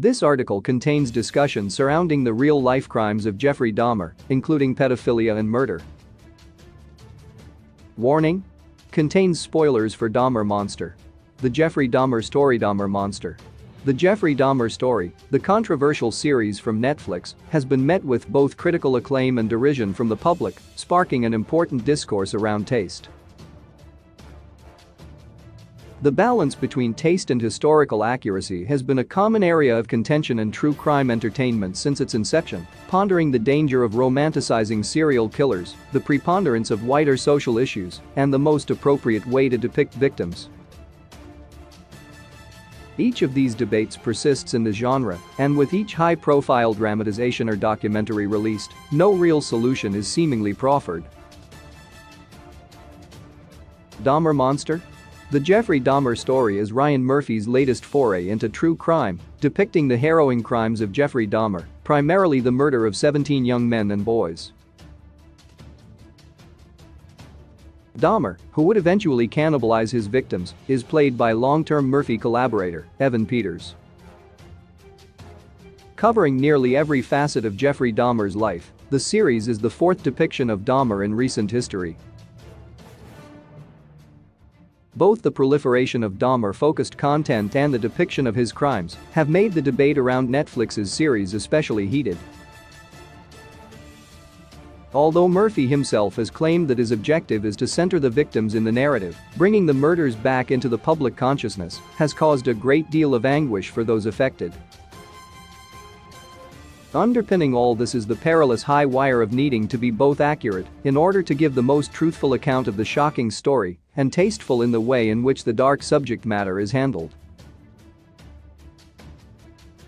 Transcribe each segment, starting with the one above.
This article contains discussion surrounding the real-life crimes of Jeffrey Dahmer, including pedophilia and murder. Warning: contains spoilers for Dahmer Monster. The Jeffrey Dahmer Story. Dahmer Monster. The Jeffrey Dahmer Story, the controversial series from Netflix, has been met with both critical acclaim and derision from the public, sparking an important discourse around taste. The balance between taste and historical accuracy has been a common area of contention in true crime entertainment since its inception, pondering the danger of romanticizing serial killers, the preponderance of wider social issues, and the most appropriate way to depict victims. Each of these debates persists in the genre, and with each high-profile dramatization or documentary released, no real solution is seemingly proffered. Dahmer Monster? The Jeffrey Dahmer Story is Ryan Murphy's latest foray into true crime, depicting the harrowing crimes of Jeffrey Dahmer, primarily the murder of 17 young men and boys. Dahmer, who would eventually cannibalize his victims, is played by long-term Murphy collaborator, Evan Peters. Covering nearly every facet of Jeffrey Dahmer's life, the series is the fourth depiction of Dahmer in recent history. Both the proliferation of Dahmer-focused content and the depiction of his crimes have made the debate around Netflix's series especially heated. Although Murphy himself has claimed that his objective is to center the victims in the narrative, bringing the murders back into the public consciousness has caused a great deal of anguish for those affected. Underpinning all this is the perilous high wire of needing to be both accurate in order to give the most truthful account of the shocking story and tasteful in the way in which the dark subject matter is handled.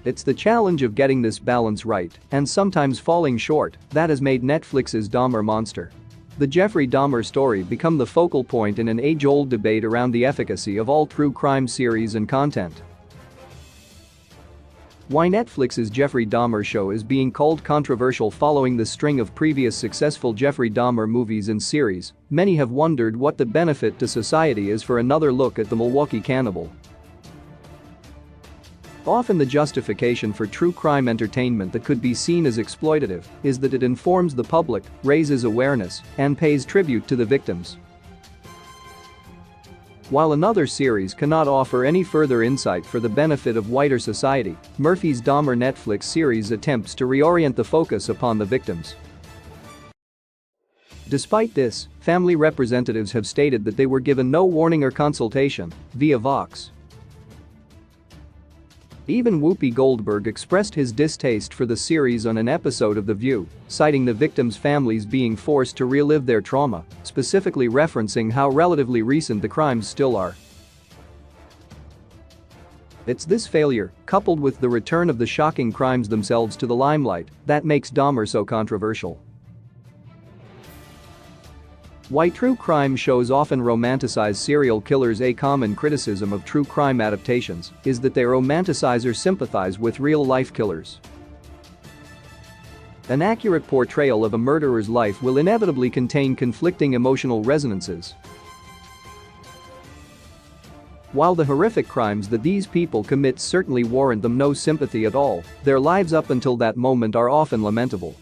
It's the challenge of getting this balance right, and sometimes falling short, that has made Netflix's Dahmer Monster. The Jeffrey Dahmer Story become the focal point in an age-old debate around the efficacy of all true crime series and content. Why Netflix's Jeffrey Dahmer show is being called controversial following the string of previous successful Jeffrey Dahmer movies and series, many have wondered what the benefit to society is for another look at the Milwaukee cannibal. Often the justification for true crime entertainment that could be seen as exploitative is that it informs the public, raises awareness, and pays tribute to the victims. While another series cannot offer any further insight for the benefit of wider society, Murphy's Dahmer Netflix series attempts to reorient the focus upon the victims. Despite this, family representatives have stated that they were given no warning or consultation, via Vox. Even Whoopi Goldberg expressed his distaste for the series on an episode of The View, citing the victims' families being forced to relive their trauma, specifically referencing how relatively recent the crimes still are. It's this failure, coupled with the return of the shocking crimes themselves to the limelight, that makes Dahmer so controversial. Why true crime shows often romanticize serial killers? A common criticism of true crime adaptations is that they romanticize or sympathize with real-life killers. An accurate portrayal of a murderer's life will inevitably contain conflicting emotional resonances. While the horrific crimes that these people commit certainly warrant them no sympathy at all, their lives up until that moment are often lamentable.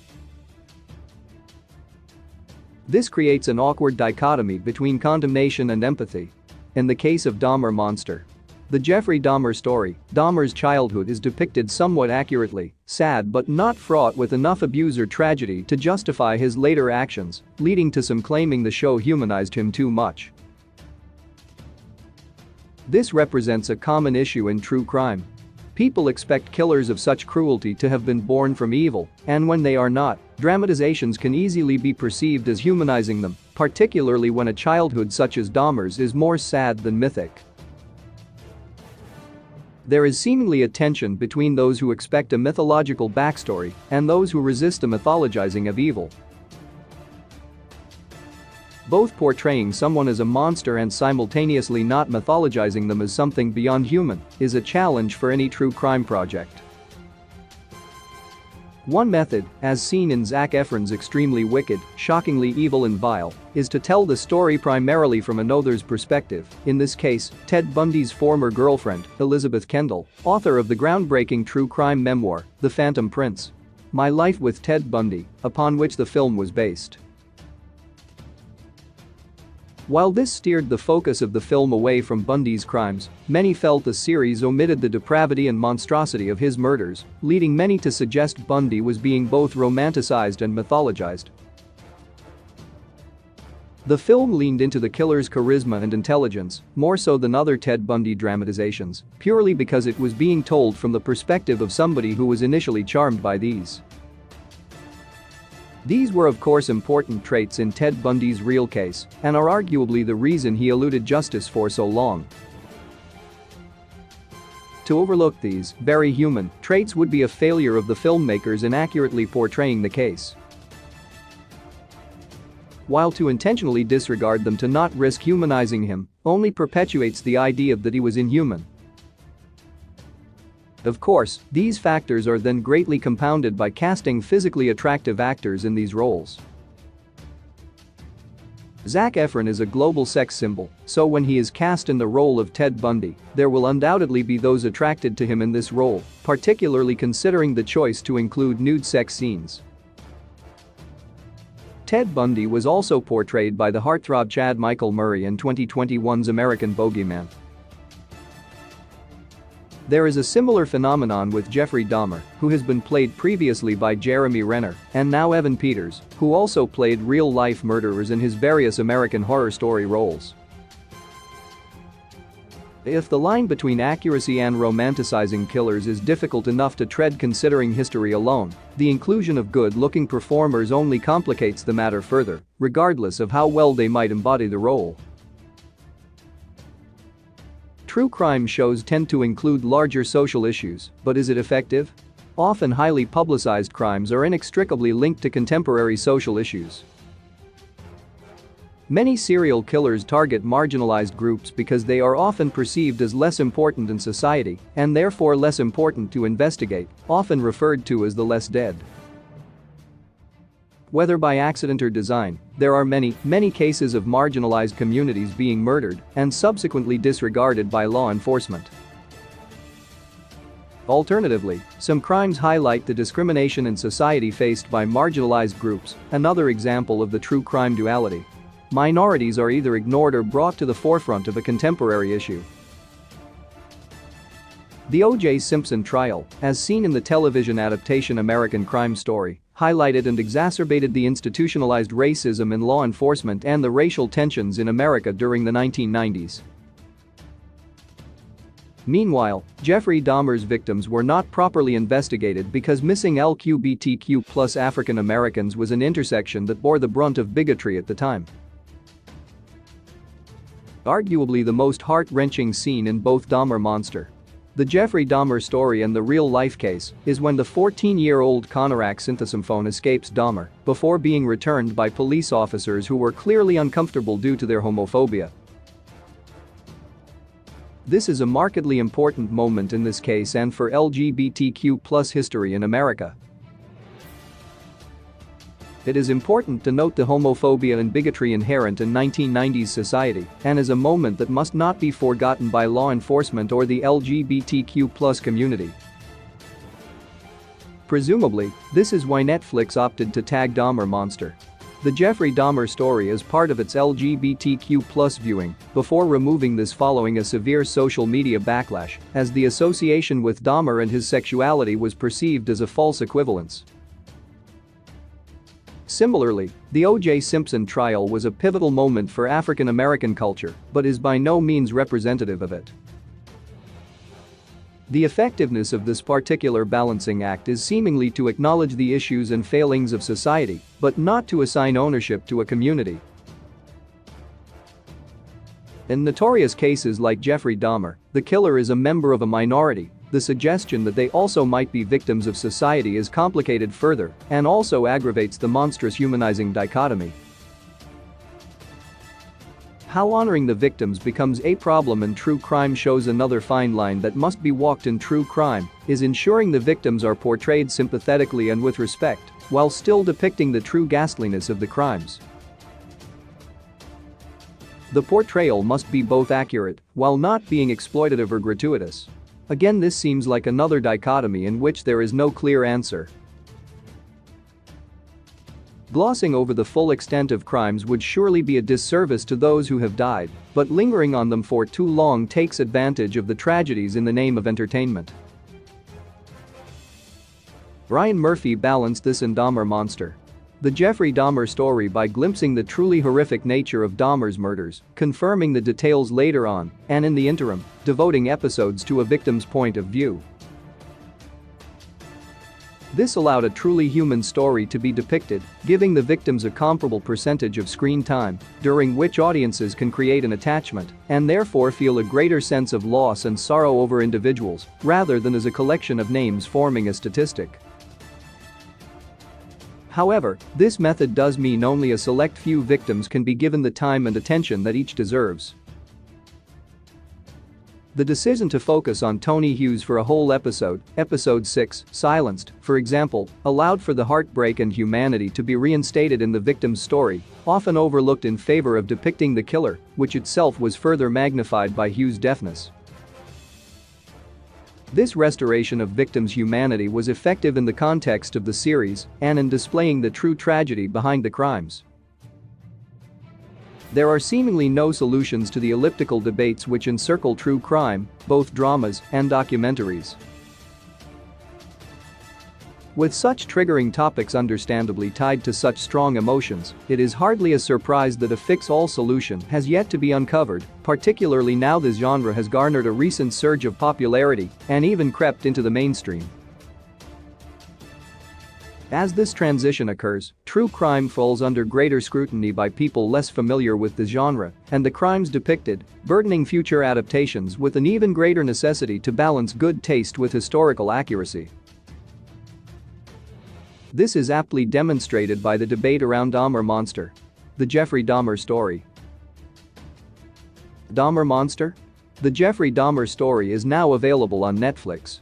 This creates an awkward dichotomy between condemnation and empathy. In the case of Dahmer Monster, the Jeffrey Dahmer Story, Dahmer's childhood is depicted somewhat accurately, sad but not fraught with enough abuse or tragedy to justify his later actions, leading to some claiming the show humanized him too much. This represents a common issue in true crime. People expect killers of such cruelty to have been born from evil, and when they are not, dramatizations can easily be perceived as humanizing them, particularly when a childhood such as Dahmer's is more sad than mythic. There is seemingly a tension between those who expect a mythological backstory and those who resist the mythologizing of evil. Both portraying someone as a monster and simultaneously not mythologizing them as something beyond human is a challenge for any true crime project. One method, as seen in Zac Efron's Extremely Wicked, Shockingly Evil and Vile, is to tell the story primarily from another's perspective, in this case, Ted Bundy's former girlfriend, Elizabeth Kendall, author of the groundbreaking true crime memoir, The Phantom Prince. My Life with Ted Bundy, upon which the film was based. While this steered the focus of the film away from Bundy's crimes, many felt the series omitted the depravity and monstrosity of his murders, leading many to suggest Bundy was being both romanticized and mythologized. The film leaned into the killer's charisma and intelligence, more so than other Ted Bundy dramatizations, purely because it was being told from the perspective of somebody who was initially charmed by these. These were of course important traits in Ted Bundy's real case and are arguably the reason he eluded justice for so long. To overlook these, very human, traits would be a failure of the filmmakers in accurately portraying the case. While to intentionally disregard them to not risk humanizing him only perpetuates the idea that he was inhuman. Of course, these factors are then greatly compounded by casting physically attractive actors in these roles. Zac Efron is a global sex symbol, so when he is cast in the role of Ted Bundy, there will undoubtedly be those attracted to him in this role, particularly considering the choice to include nude sex scenes. Ted Bundy was also portrayed by the heartthrob Chad Michael Murray in 2021's American Bogeyman. There is a similar phenomenon with Jeffrey Dahmer, who has been played previously by Jeremy Renner, and now Evan Peters, who also played real-life murderers in his various American Horror Story roles. If the line between accuracy and romanticizing killers is difficult enough to tread considering history alone, the inclusion of good-looking performers only complicates the matter further, regardless of how well they might embody the role. True crime shows tend to include larger social issues, but is it effective? Often highly publicized crimes are inextricably linked to contemporary social issues. Many serial killers target marginalized groups because they are often perceived as less important in society and therefore less important to investigate, often referred to as the less dead. Whether by accident or design, there are many cases of marginalized communities being murdered and subsequently disregarded by law enforcement. Alternatively, some crimes highlight the discrimination in society faced by marginalized groups, another example of the true crime duality. Minorities are either ignored or brought to the forefront of a contemporary issue. The O.J. Simpson trial, as seen in the television adaptation American Crime Story, highlighted and exacerbated the institutionalized racism in law enforcement and the racial tensions in America during the 1990s. Meanwhile, Jeffrey Dahmer's victims were not properly investigated because missing LGBTQ+ African Americans was an intersection that bore the brunt of bigotry at the time. Arguably the most heart-wrenching scene in both Dahmer Monster, the Jeffrey Dahmer story and the real-life case, is when the 14-year-old Conorak synthesymphone escapes Dahmer before being returned by police officers who were clearly uncomfortable due to their homophobia. This is a markedly important moment in this case and for LGBTQ+ history in America. It is important to note the homophobia and bigotry inherent in 1990s society and is a moment that must not be forgotten by law enforcement or the LGBTQ+ community. Presumably, this is why Netflix opted to tag Dahmer Monster, the Jeffrey Dahmer story, as part of its LGBTQ+ viewing, before removing this following a severe social media backlash, as the association with Dahmer and his sexuality was perceived as a false equivalence. Similarly, the O.J. Simpson trial was a pivotal moment for African American culture, but is by no means representative of it. The effectiveness of this particular balancing act is seemingly to acknowledge the issues and failings of society, but not to assign ownership to a community. In notorious cases like Jeffrey Dahmer, the killer is a member of a minority. The suggestion that they also might be victims of society is complicated further and also aggravates the monstrous humanizing dichotomy. How honoring the victims becomes a problem in true crime shows another fine line that must be walked in true crime is ensuring the victims are portrayed sympathetically and with respect, while still depicting the true ghastliness of the crimes. The portrayal must be both accurate while not being exploitative or gratuitous. Again, this seems like another dichotomy in which there is no clear answer. Glossing over the full extent of crimes would surely be a disservice to those who have died, but lingering on them for too long takes advantage of the tragedies in the name of entertainment. Ryan Murphy balanced this in Dahmer Monster. The Jeffrey Dahmer story by glimpsing the truly horrific nature of Dahmer's murders, confirming the details later on, and in the interim, devoting episodes to a victim's point of view. This allowed a truly human story to be depicted, giving the victims a comparable percentage of screen time, during which audiences can create an attachment and therefore feel a greater sense of loss and sorrow over individuals, rather than as a collection of names forming a statistic. However, this method does mean only a select few victims can be given the time and attention that each deserves. The decision to focus on Tony Hughes for a whole episode, episode 6, Silenced, for example, allowed for the heartbreak and humanity to be reinstated in the victim's story, often overlooked in favor of depicting the killer, which itself was further magnified by Hughes' deafness. This restoration of victims' humanity was effective in the context of the series and in displaying the true tragedy behind the crimes. There are seemingly no solutions to the elliptical debates which encircle true crime, both dramas and documentaries. With such triggering topics understandably tied to such strong emotions, it is hardly a surprise that a fix-all solution has yet to be uncovered, particularly now the genre has garnered a recent surge of popularity and even crept into the mainstream. As this transition occurs, true crime falls under greater scrutiny by people less familiar with the genre and the crimes depicted, burdening future adaptations with an even greater necessity to balance good taste with historical accuracy. This is aptly demonstrated by the debate around Dahmer Monster. The Jeffrey Dahmer story. Dahmer Monster? The Jeffrey Dahmer story is now available on Netflix.